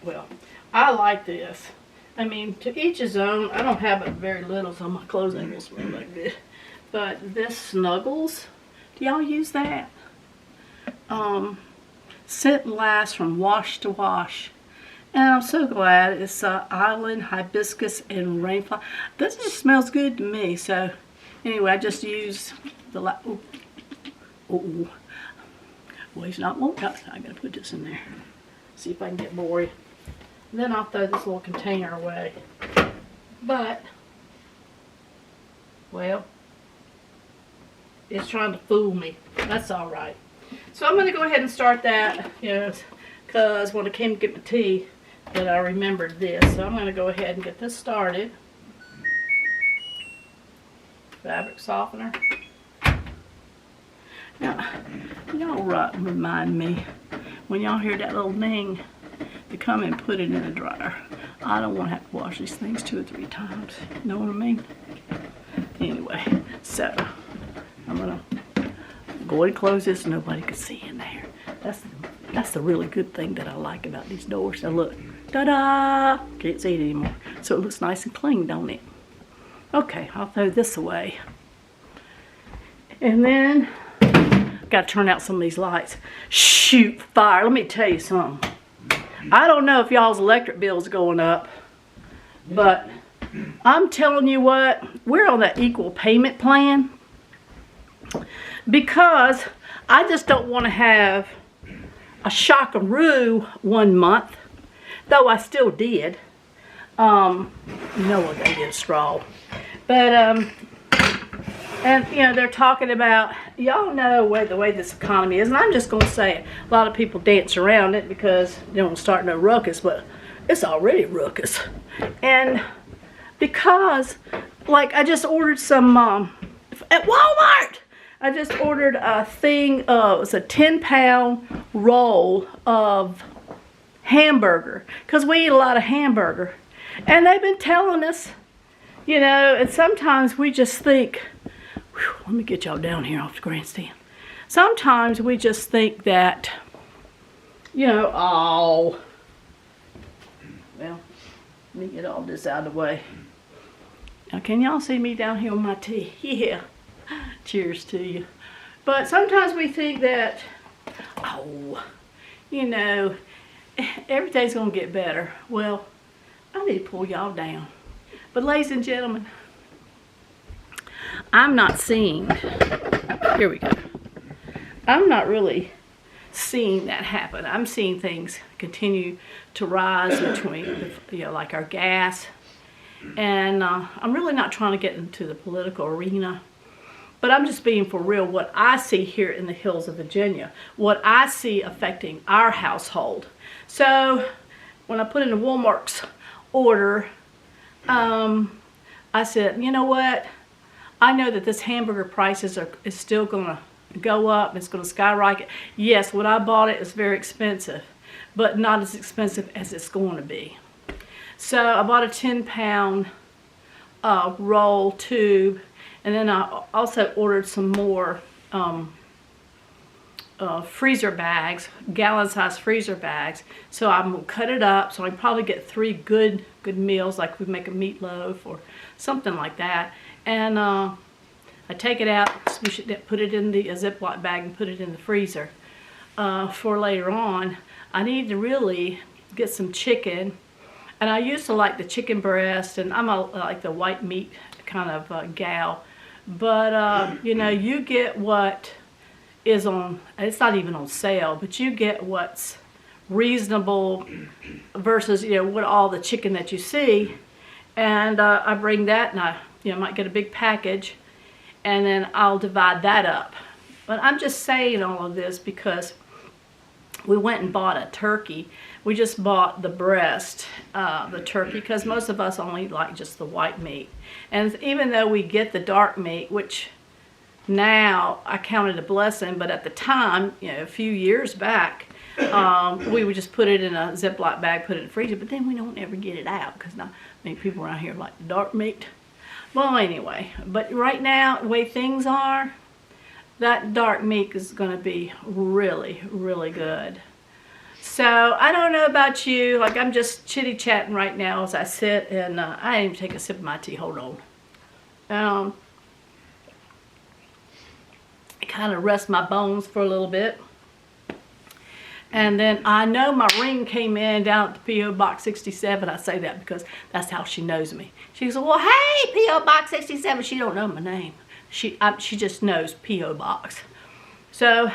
Well, I like this. I mean, to each his own. I don't have it very little, so my clothes ain't gonna smell like this. But this Snuggles, do y'all use that? Scent lasts from wash to wash. And I'm so glad it's Island, Hibiscus, and Rainflower. This just smells good to me. So anyway, I just use the well, he's not won't. I gotta put this in there. See if I can get more. Then I'll throw this little container away. But, well, it's trying to fool me. That's all right. So I'm going to go ahead and start that, you know, because when I came to get my tea, that I remembered this. So I'm going to go ahead and get this started. Fabric softener. Now, y'all remind me, when y'all hear that little ding, to come and put it in the dryer. I don't want to have to wash these things 2 or 3 times. You know what I mean? Anyway, so I'm gonna go ahead and close this so nobody can see in there. That's the really good thing that I like about these doors. Now look, ta-da! Can't see it anymore. So it looks nice and clean, don't it? Okay, I'll throw this away. And then got to turn out some of these lights. Shoot, fire! Let me tell you something. I don't know if y'all's electric bill's going up, but I'm telling you what, we're on that equal payment plan because I just don't want to have a shockaroo one month, though I still did. You know what, they did a straw. But, and, you know, they're talking about, y'all know the way this economy is, and I'm just going to say it. A lot of people dance around it because they don't start no ruckus, but it's already ruckus. And because, like, I just ordered some, at Walmart, I just ordered a thing, it was a 10-pound roll of hamburger, because we eat a lot of hamburger. And they've been telling us, you know, and sometimes we just think, let me get y'all down here off the grandstand. Sometimes we just think that, you know, oh, well, let me get all this out of the way. Now, can y'all see me down here on my tea? Yeah. Cheers to you. But sometimes we think that, oh, you know, everything's going to get better. Well, I need to pull y'all down. But ladies and gentlemen, I'm not seeing, here we go, I'm not really seeing that happen. I'm seeing things continue to rise between, you know, like our gas. And I'm really not trying to get into the political arena, but I'm just being for real what I see here in the hills of Virginia, what I see affecting our household. So when I put in the Walmart's order, I said, you know what? I know that this hamburger prices is still going to go up. It's going to skyrocket. Yes, when I bought it, it's very expensive, but not as expensive as it's going to be. So I bought a 10-pound roll tube, and then I also ordered some more freezer bags, gallon-sized freezer bags. So I'm going to cut it up so I can probably get 3 good meals, like we make a meatloaf or something like that. And I take it out, we should put it in the Ziploc bag and put it in the freezer for later on. I need to really get some chicken, and I used to like the chicken breast, and I'm like the white meat kind of gal. But you know, you get what is on, it's not even on sale, but you get what's reasonable versus, you know, what all the chicken that you see. And I bring that, and I, you know, might get a big package, and then I'll divide that up. But I'm just saying all of this because we went and bought a turkey. We just bought the breast, the turkey, because most of us only like just the white meat. And even though we get the dark meat, which now I counted a blessing, but at the time, you know, a few years back, we would just put it in a Ziploc bag, put it in the freezer, but then we don't ever get it out because not many people around here like the dark meat. Well, anyway, but right now, the way things are, that dark meat is going to be really, really good. So, I don't know about you, like I'm just chitty-chatting right now as I sit, and I didn't even take a sip of my tea, hold on. Kind of rest my bones for a little bit. And then I know my ring came in down at the P.O. Box 67. I say that because that's how she knows me. She goes, well, hey, P.O. Box 67. She don't know my name. She just knows P.O. Box. So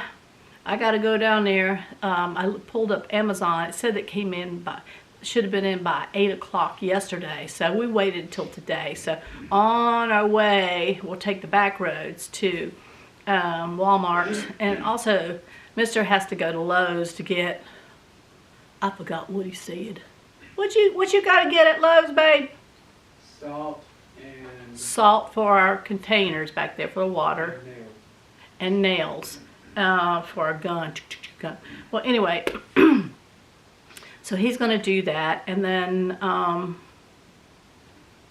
I got to go down there. I pulled up Amazon. It said it came in by, should have been in by 8 o'clock yesterday. So we waited until today. So on our way, we'll take the back roads to Wal-Mart, and also Mr. has to go to Lowe's to get, I forgot what he said. What you got to get at Lowe's, babe? Salt and salt for our containers back there for the water, and nails for our gun. Well, anyway, so he's going to do that, and then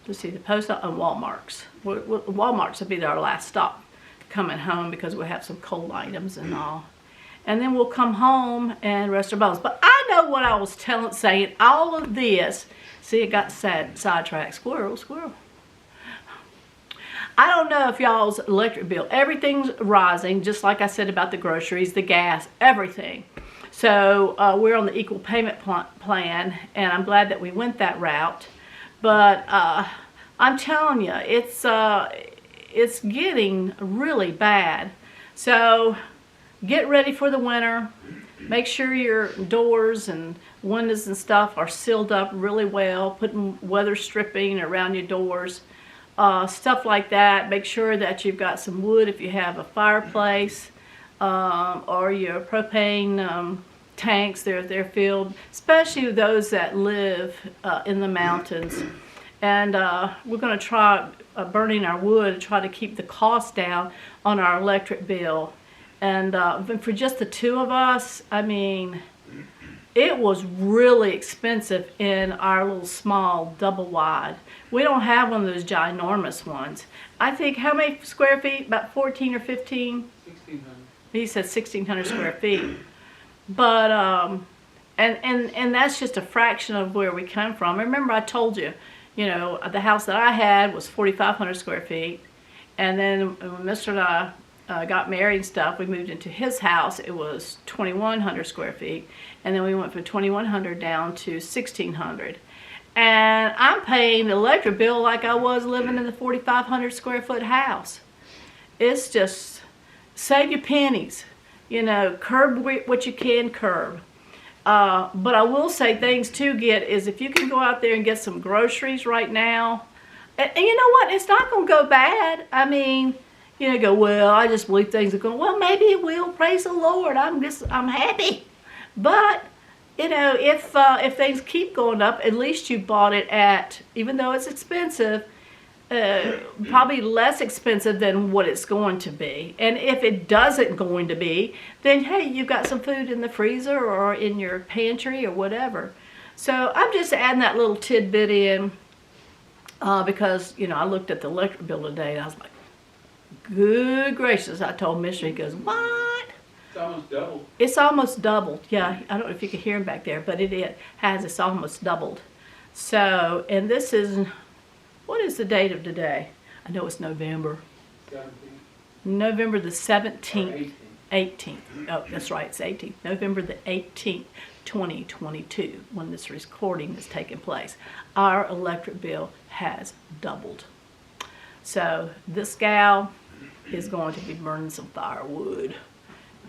let's see, the post and Walmart's. Walmart's will be our last stop coming home because we have some cold items and all. And then we'll come home and rest our bones. But I know what I was saying. All of this, see, it got sidetracked. Squirrel, squirrel. I don't know if y'all's electric bill, everything's rising, just like I said about the groceries, the gas, everything. So we're on the equal payment plan, and I'm glad that we went that route. But I'm telling you, it's getting really bad. So get ready for the winter. Make sure your doors and windows and stuff are sealed up really well. Putting weather stripping around your doors, stuff like that. Make sure that you've got some wood if you have a fireplace, or your propane tanks. They're filled, especially those that live in the mountains. And we're going to try burning our wood to try to keep the cost down on our electric bill. And for just the two of us, I mean, it was really expensive in our little small double wide. We don't have one of those ginormous ones. I think, how many square feet? About 14 or 15? 1,600. He said 1,600 square feet. But, and that's just a fraction of where we come from. Remember I told you, you know, the house that I had was 4,500 square feet. And then when Mr. and I got married and stuff, we moved into his house. It was 2,100 square feet. And then we went from 2,100 down to 1,600. And I'm paying the electric bill like I was living in the 4,500 square foot house. It's just, save your pennies. You know, curb what you can curb. But I will say things to get is if you can go out there and get some groceries right now, and you know what, it's not going to go bad. I mean, you know, go, well, I just believe things are going, well, maybe it will, praise the Lord, I'm happy. But, you know, if things keep going up, at least you bought it at, even though it's expensive, probably less expensive than what it's going to be. And if it doesn't going to be, then hey, you've got some food in the freezer or in your pantry or whatever. So I'm just adding that little tidbit in because, you know, I looked at the electric bill today and I was like, good gracious. I told Mr. He goes, what? It's almost doubled. It's almost doubled. Yeah, I don't know if you can hear him back there, but it's almost doubled. So, and this is, what is the date of today? I know it's November. 17th. November the 17th. 18th. Oh, that's right, it's 18th. November the 18th, 2022, when this recording is taking place. Our electric bill has doubled. So this gal is going to be burning some firewood.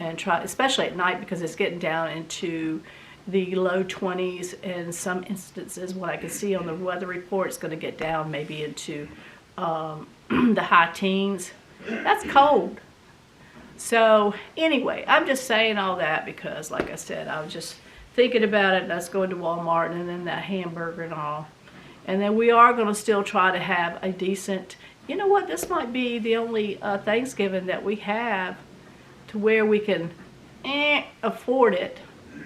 and try, especially at night, because it's getting down into the low 20s. In some instances, what I can see on the weather report, it's going to get down maybe into the high teens. That's cold. So anyway, I'm just saying all that because, like I said, I was just thinking about it, and us going to Walmart and then that hamburger and all. And then we are going to still try to have a decent, you know what, this might be the only Thanksgiving that we have to where we can afford it.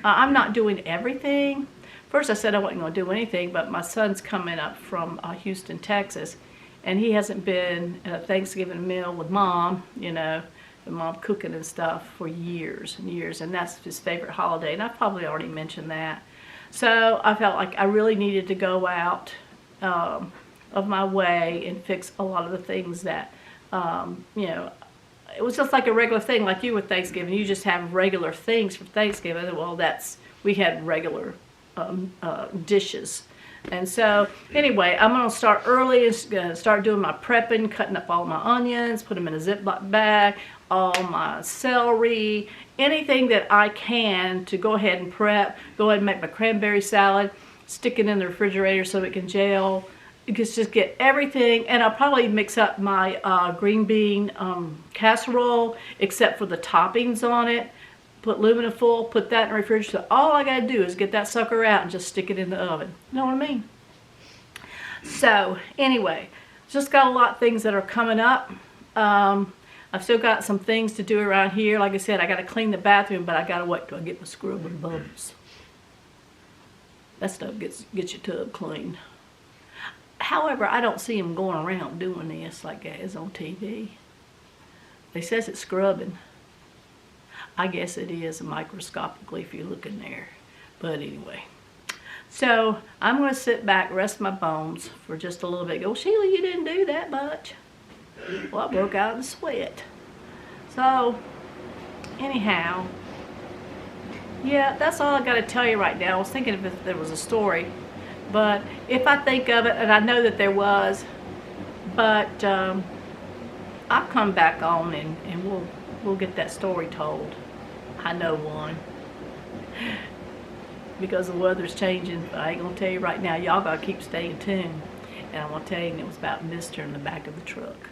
I'm not doing everything. First I said I wasn't going to do anything, but my son's coming up from Houston, Texas, and he hasn't been at a Thanksgiving meal with Mom, you know, and Mom cooking and stuff for years and years, and that's his favorite holiday, and I've probably already mentioned that. So I felt like I really needed to go out of my way and fix a lot of the things that, you know, it was just like a regular thing, like you with Thanksgiving. You just have regular things for Thanksgiving. Well, we had regular dishes. And so, anyway, I'm going to start early and start doing my prepping, cutting up all my onions, put them in a Ziploc bag, all my celery, anything that I can to go ahead and prep. Go ahead and make my cranberry salad, stick it in the refrigerator so it can gel. You can just get everything, and I'll probably mix up my green bean casserole, except for the toppings on it. Put aluminum foil, put that in the refrigerator. So all I gotta do is get that sucker out and just stick it in the oven. You know what I mean? So anyway, just got a lot of things that are coming up. I've still got some things to do around here. Like I said, I gotta clean the bathroom, but I gotta wait till I get my scrub and bubbles. That stuff gets your tub clean. However, I don't see them going around doing this like it is on TV. They says it's scrubbing. I guess it is microscopically if you look in there. But anyway. So I'm going to sit back, rest my bones for just a little bit. Go, Sheila, you didn't do that much. Well, I broke out in a sweat. So, anyhow. Yeah, that's all I got to tell you right now. I was thinking if there was a story. But if I think of it, and I know that there was, but I'll come back on and we'll get that story told. I know one. Because the weather's changing, but I ain't gonna tell you right now. Y'all gotta keep staying tuned. And I'm gonna tell you, it was about Mister in the back of the truck.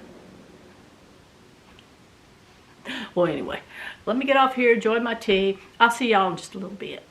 Well, anyway, let me get off here, enjoy my tea. I'll see y'all in just a little bit.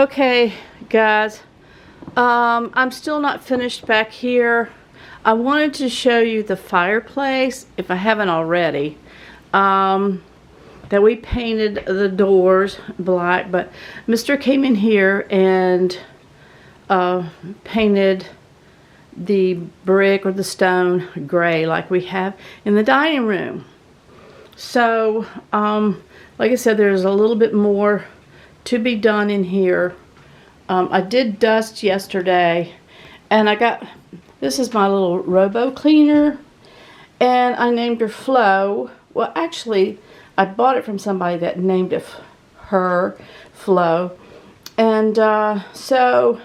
Okay, guys, I'm still not finished back here. I wanted to show you the fireplace, if I haven't already, that we painted the doors black, but Mr. came in here and painted the brick or the stone gray like we have in the dining room. So, like I said, there's a little bit more to be done in here. I did dust yesterday, and I got, this is my little robo cleaner, and I named her Flo. Well, actually, I bought it from somebody that named it her Flo. And so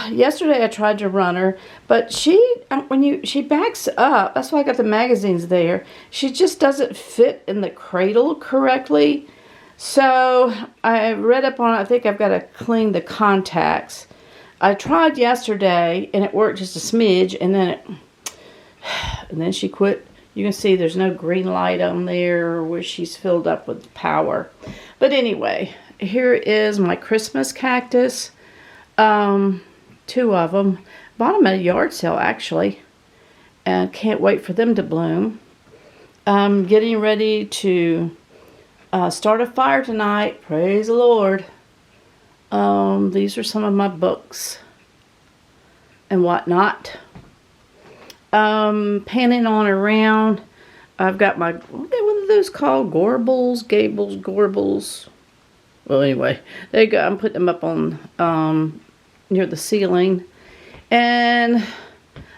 yesterday I tried to run her, but she backs up. That's why I got the magazines there. She just doesn't fit in the cradle correctly. So I read up on it. I think I've got to clean the contacts. I tried yesterday and it worked just a smidge, and then she quit. You can see there's no green light on there where she's filled up with power. But anyway, here is my Christmas cactus. 2 of them. Bought them at a yard sale, actually. And can't wait for them to bloom. I'm getting ready to start a fire tonight. Praise the Lord. These are some of my books and whatnot. Panning on around. I've got my, what are those called? Gorbles. Well, anyway, there you go. I'm putting them up on near the ceiling, and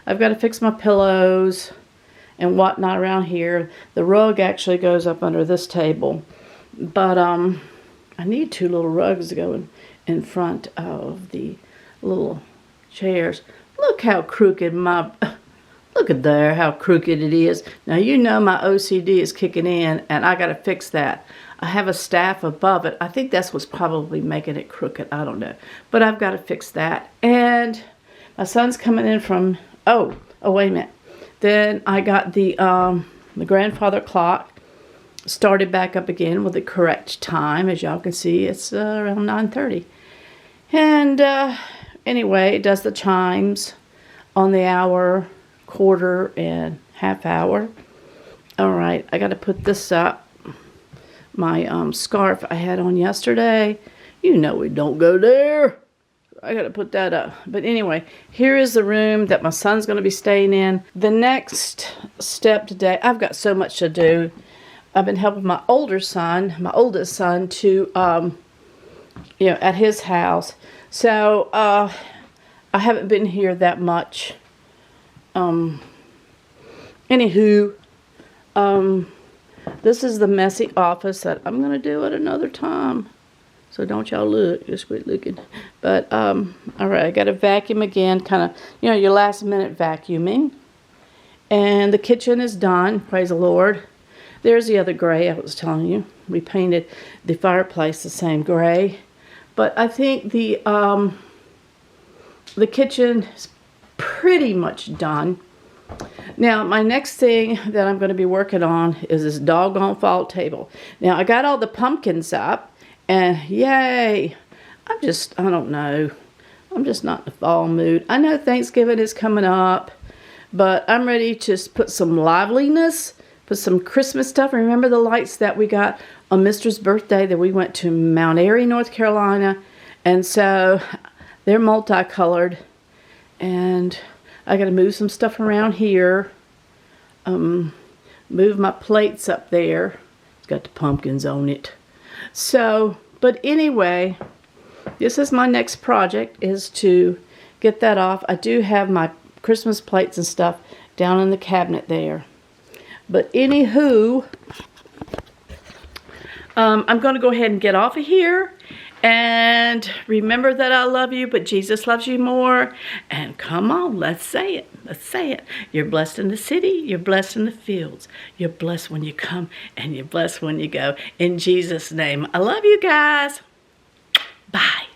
I've got to fix my pillows and whatnot around here. The rug actually goes up under this table, but I need 2 little rugs to go in front of the little chairs. Look how crooked look at there, how crooked it is. Now, you know my OCD is kicking in, and I got to fix that. I have a staff above it. I think that's what's probably making it crooked. I don't know. But I've got to fix that. And my son's coming in from, oh, wait a minute. Then I got the grandfather clock started back up again with the correct time. As y'all can see, it's around 9:30. And anyway, it does the chimes on the hour, quarter, and half hour. All right, I got to put this up. My scarf I had on yesterday. You know we don't go there. I got to put that up. But anyway, here is the room that my son's going to be staying in. The next step today, I've got so much to do. I've been helping my oldest son to, at his house. So, I haven't been here that much. Anywho, this is the messy office that I'm going to do at another time. So don't y'all look. Just quit looking. But, alright, I got to vacuum again. Kind of, your last minute vacuuming. And the kitchen is done. Praise the Lord. There's the other gray I was telling you. We painted the fireplace the same gray. But I think the kitchen is pretty much done. Now, my next thing that I'm going to be working on is this doggone fall table. Now, I got all the pumpkins up, and yay! I don't know. I'm just not in the fall mood. I know Thanksgiving is coming up, but I'm ready to put some liveliness, put some Christmas stuff. Remember the lights that we got on Mister's birthday that we went to Mount Airy, North Carolina? And so they're multicolored, and I got to move some stuff around here. Move my plates up there. It's got the pumpkins on it. So, but anyway, this is my next project, is to get that off. I do have my Christmas plates and stuff down in the cabinet there. But anywho, I'm going to go ahead and get off of here. And remember that I love you, but Jesus loves you more. And come on, let's say it. Let's say it. You're blessed in the city. You're blessed in the fields. You're blessed when you come, and you're blessed when you go. In Jesus' name, I love you guys. Bye.